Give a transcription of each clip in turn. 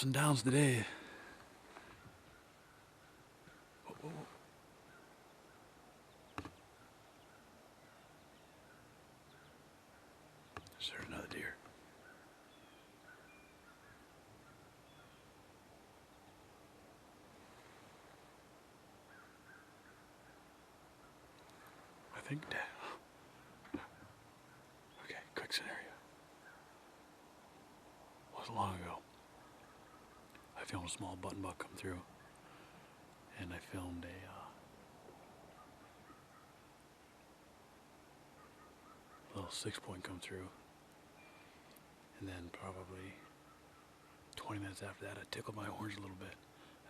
ups and downs today. Oh, oh, oh. Is there another deer? I think Dad. Okay, quick scenario. Wasn't long ago. I filmed a small button buck come through, and I filmed a little 6-point come through, and then probably 20 minutes after that, I tickled my horns a little bit.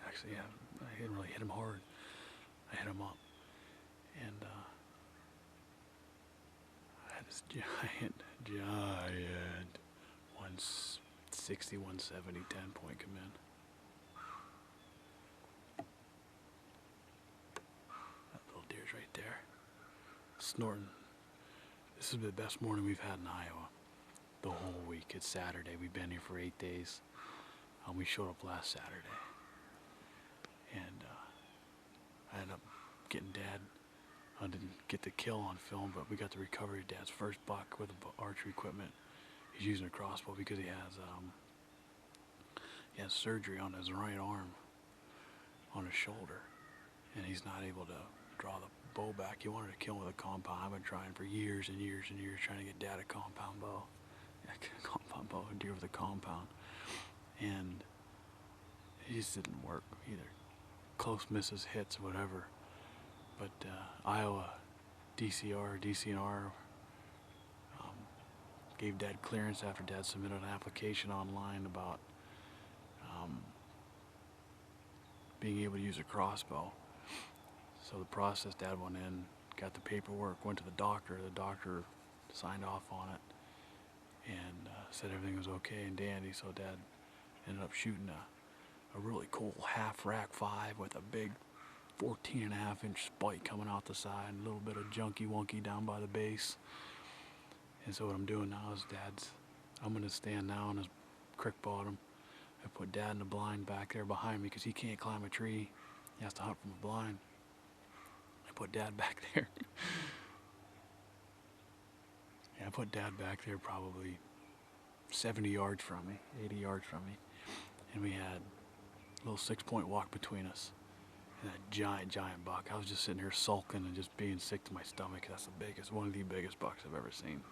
Actually, yeah, I didn't really hit him hard. I hit him up, and I had this giant 160, 170, 10-point come in. That little deer's right there, snorting. This is the best morning we've had in Iowa the whole week. It's Saturday. We've been here for 8 days. We showed up last Saturday, and I ended up getting Dad. I didn't get the kill on film, but we got the recovery of Dad's first buck with archery equipment. He's using a crossbow because he has surgery on his right arm, on his shoulder, and he's not able to draw the bow back. He wanted to kill with a compound. I've been trying for years and years and years trying to get Dad a compound bow. Yeah, compound bow, a deer with a compound. And it just didn't work either. Close misses, hits, whatever. But Iowa DCNR gave Dad clearance after Dad submitted an application online about being able to use a crossbow. So the process, Dad went in, got the paperwork, went to the doctor. The doctor signed off on it and said everything was okay and dandy. So Dad ended up shooting a really cool half rack 5 with a big 14.5-inch spike coming out the side, a little bit of junky wonky down by the base. And so what I'm doing now is I'm going to stand now on his creek bottom. I put Dad in the blind back there behind me because he can't climb a tree. He has to hunt from a blind. I put Dad back there. Yeah, I put Dad back there probably 70 yards from me, 80 yards from me. And we had a little 6-point walk between us. And that giant buck. I was just sitting here sulking and just being sick to my stomach. That's one of the biggest bucks I've ever seen.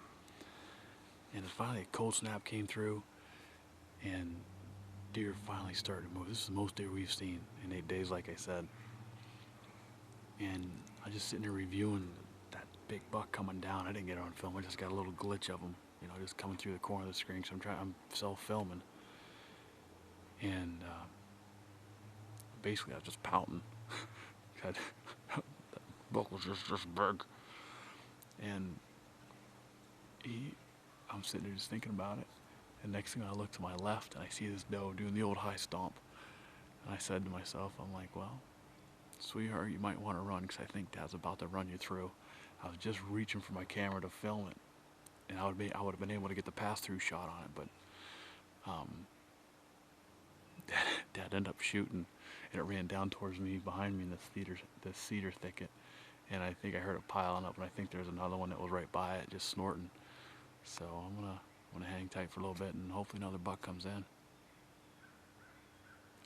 And finally a cold snap came through and deer finally started to move. This is the most deer we've seen in 8 days, like I said. And I just sitting there reviewing that big buck coming down. I didn't get it on film. I just got a little glitch of him, just coming through the corner of the screen. So I'm self-filming. And basically I was just pouting. That buck was just this big. And I'm sitting there just thinking about it. And next thing I look to my left and I see this doe doing the old high stomp. And I said to myself, I'm like, well, sweetheart, you might want to run because I think Dad's about to run you through. I was just reaching for my camera to film it. And I would have been able to get the pass-through shot on it, but Dad ended up shooting, and it ran down towards me, behind me in this cedar thicket. And I think I heard it piling up, and I think there's another one that was right by it, just snorting. So I'm gonna hang tight for a little bit, and hopefully another buck comes in.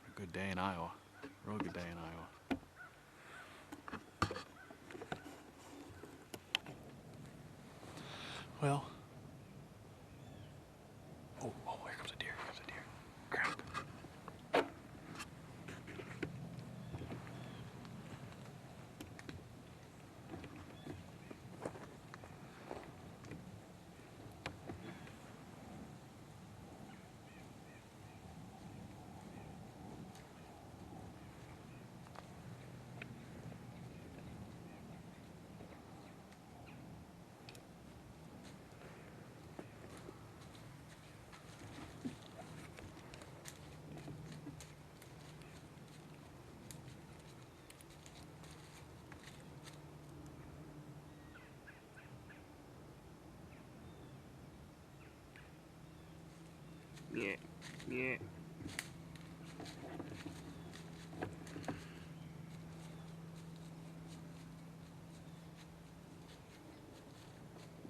A good day in Iowa, real good day in Iowa. Well, oh, here comes a deer, crap.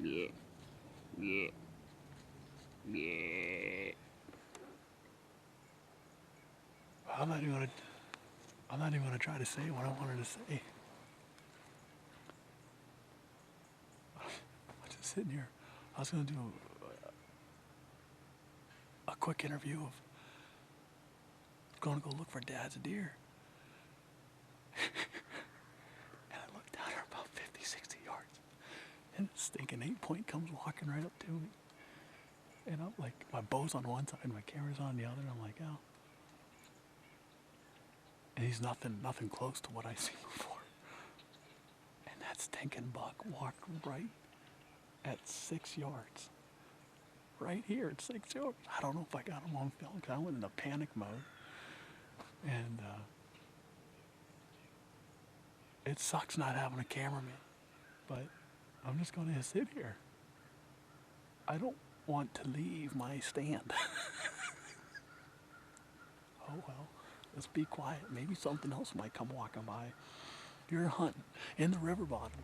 Yeah. Yeah. Yeah. I'm not even gonna try to say what I wanted to say. I'm just sitting here. I was gonna do a quick interview of going to go look for Dad's deer. And I looked down there about 50, 60 yards. And this stinking 8-point comes walking right up to me. And I'm like, my bow's on one side, my camera's on the other. And I'm like, oh. And he's nothing close to what I've seen before. And that stinking buck walked right at 6 yards. Right here at 6 yards. I don't know if I got him on film because I went into panic mode. And it sucks not having a cameraman. But I'm just going to sit here. I don't want to leave my stand. Oh well, let's be quiet. Maybe something else might come walking by. You're hunting in the river bottom.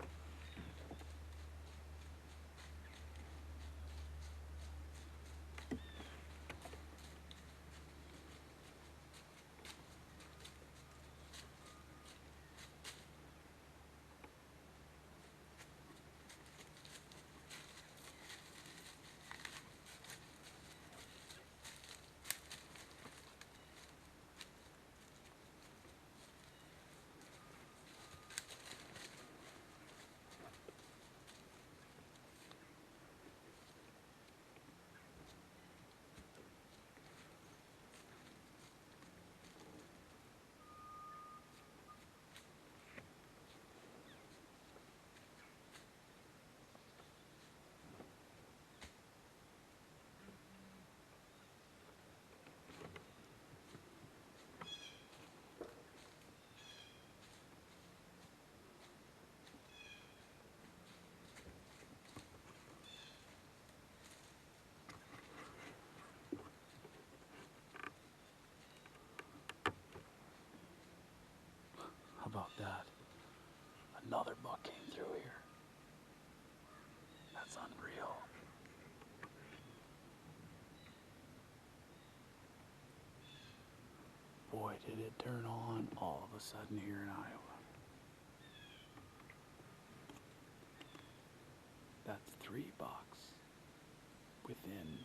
How about that? Another buck came through here. That's unreal. Boy, did it turn on all of a sudden here in Iowa. That's 3 bucks. Within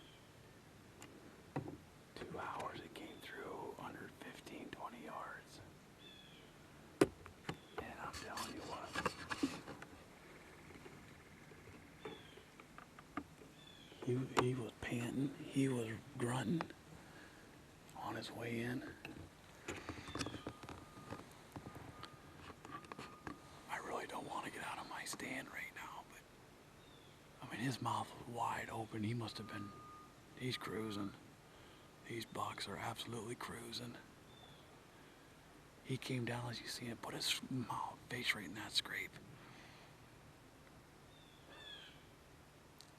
2 hours it came through under 15, 20 yards. And I'm telling you what. He was panting, he was grunting on his way in. I really don't want to get out of my stand right now, but I mean his mouth was wide open. He must have been, he's cruising. These bucks are absolutely cruising. He came down as you see him, put his face right in that scrape.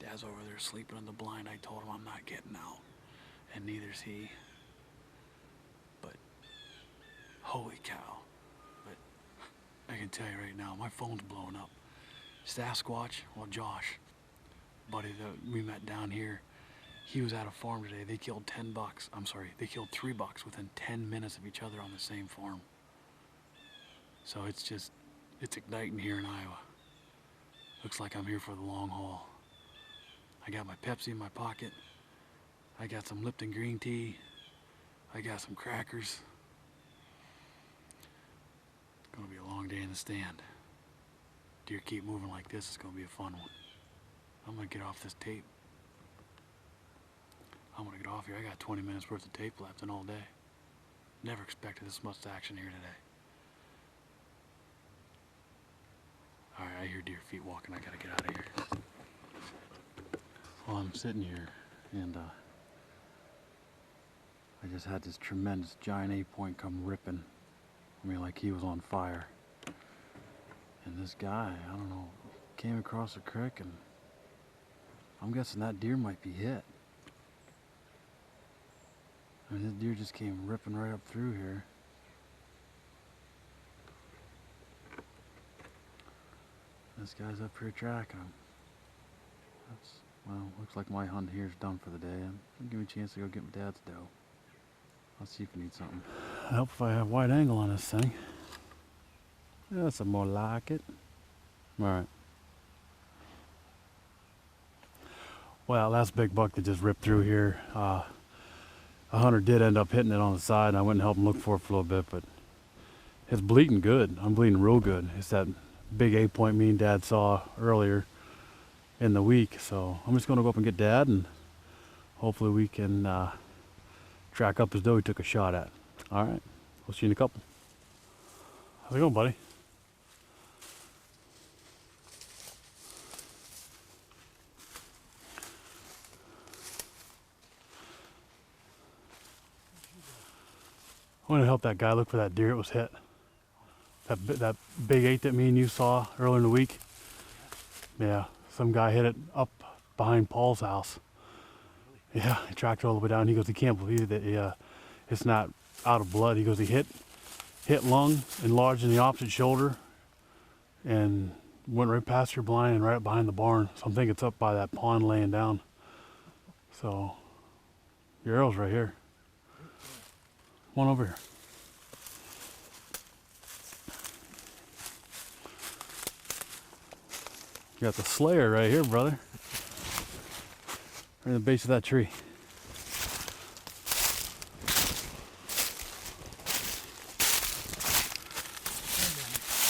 Dad's over there sleeping on the blind. I told him I'm not getting out, and neither's he. But holy cow. But I can tell you right now, my phone's blowing up. Sasquatch, well Josh, buddy that we met down here, he was at a farm today. They killed 10 bucks. I'm sorry, they killed 3 bucks within 10 minutes of each other on the same farm. So it's igniting here in Iowa. Looks like I'm here for the long haul. I got my Pepsi in my pocket. I got some Lipton green tea. I got some crackers. It's gonna be a long day in the stand. Deer keep moving like this, it's gonna be a fun one. I'm gonna get off this tape. I'm gonna get off here. I got 20 minutes worth of tape left in all day. Never expected this much action here today. Alright, I hear deer feet walking. I gotta get out of here. Well, I'm sitting here and I just had this tremendous giant 8-point come ripping. I mean, like he was on fire. And this guy, I don't know, came across the creek and I'm guessing that deer might be hit. I mean, this deer just came ripping right up through here. This guy's up here tracking him. Well, looks like my hunt here is done for the day. Give me a chance to go get my dad's doe. I'll see if he needs something. I hope if I have wide angle on this thing. That's more like it. Alright. Well, that's a big buck that just ripped through here. A hunter did end up hitting it on the side, and I went and helped him look for it for a little bit, but it's bleeding good. I'm bleeding real good. It's that big 8-point me and Dad saw earlier in the week. So I'm just going to go up and get Dad, and hopefully we can track up his doe he took a shot at. All right, we'll see you in a couple. How's it going, buddy? I want to help that guy look for that deer that was hit. That big 8 that me and you saw earlier in the week. Yeah, some guy hit it up behind Paul's house. Yeah, he tracked it all the way down. He goes, he can't believe that it's not out of blood. He goes, he hit lung, enlarged in the opposite shoulder, and went right past your blind and right up behind the barn. So I'm thinking it's up by that pond laying down. So your arrow's right here. Come on over here. You got the slayer right here, brother. Right in the base of that tree.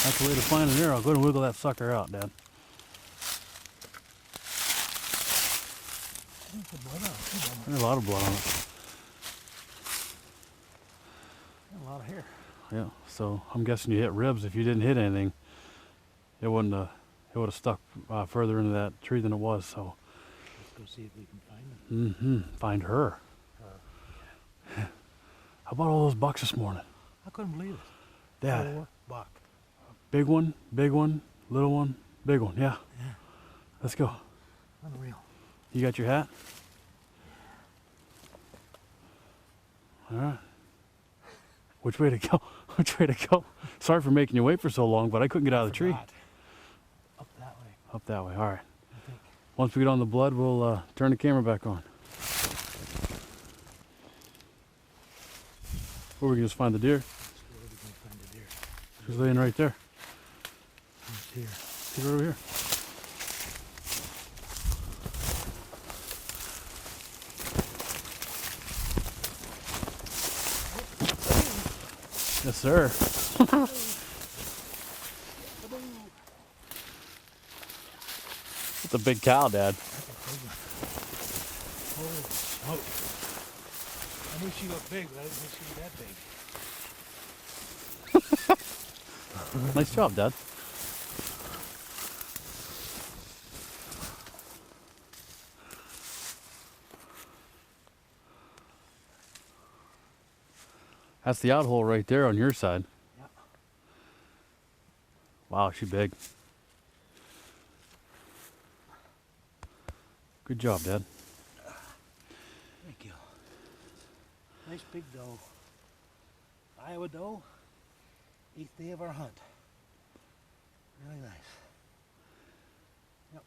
That's the way to find an arrow. Go and wiggle that sucker out, Dad. There's a lot of blood on it. A lot of hair. Yeah, so I'm guessing you hit ribs. If you didn't hit anything, it wouldn't have. It would have stuck further into that tree than it was. So let's go see if we can find them. Find her. Yeah. How about all those bucks this morning? I couldn't believe it. Dad. 4 buck. Big one, little one, big one. Yeah. Yeah. Let's go. Unreal. You got your hat? All right. Which way to go? Which way to go? Sorry for making you wait for so long, but I couldn't get out of the tree. Up that way. Up that way. All right. I think. Once we get on the blood, we'll turn the camera back on. Or we can just find the deer. Where we can find the deer. She's laying right there. It's here. See her over here. Yes, sir. It's a big cow, Dad. That's a big one. Holy smoke. I knew she looked big, but I didn't think she was that big. Nice job, Dad. That's the out hole right there on your side. Yeah. Wow, she's big. Good job, Dad. Thank you. Nice big doe. Iowa doe. 8th day of our hunt. Really nice. Yep.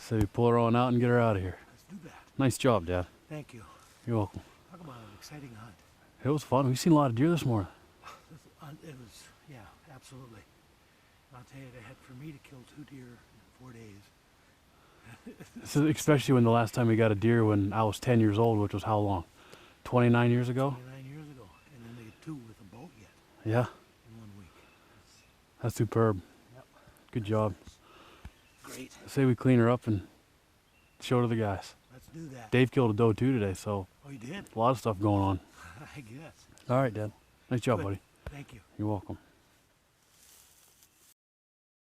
So we pull her on out and get her out of here. Let's do that. Nice job, Dad. Thank you. You're welcome. Talk about an exciting hunt. It was fun. We've seen a lot of deer this morning. It was, yeah, absolutely. I'll tell you, they had for me to kill 2 deer in 4 days. So especially when the last time we got a deer when I was 10 years old, which was how long? 29 years ago? 29 years ago. And then they get 2 with a boat yet Yeah. in 1 week. That's superb. Yep. Good job. Great. Say we clean her up and show her to the guys. Let's do that. Dave killed a doe too today, so Oh, you did? a lot of stuff going on. I guess. All right, Dad. Nice job, Good. buddy. Thank you. You're welcome.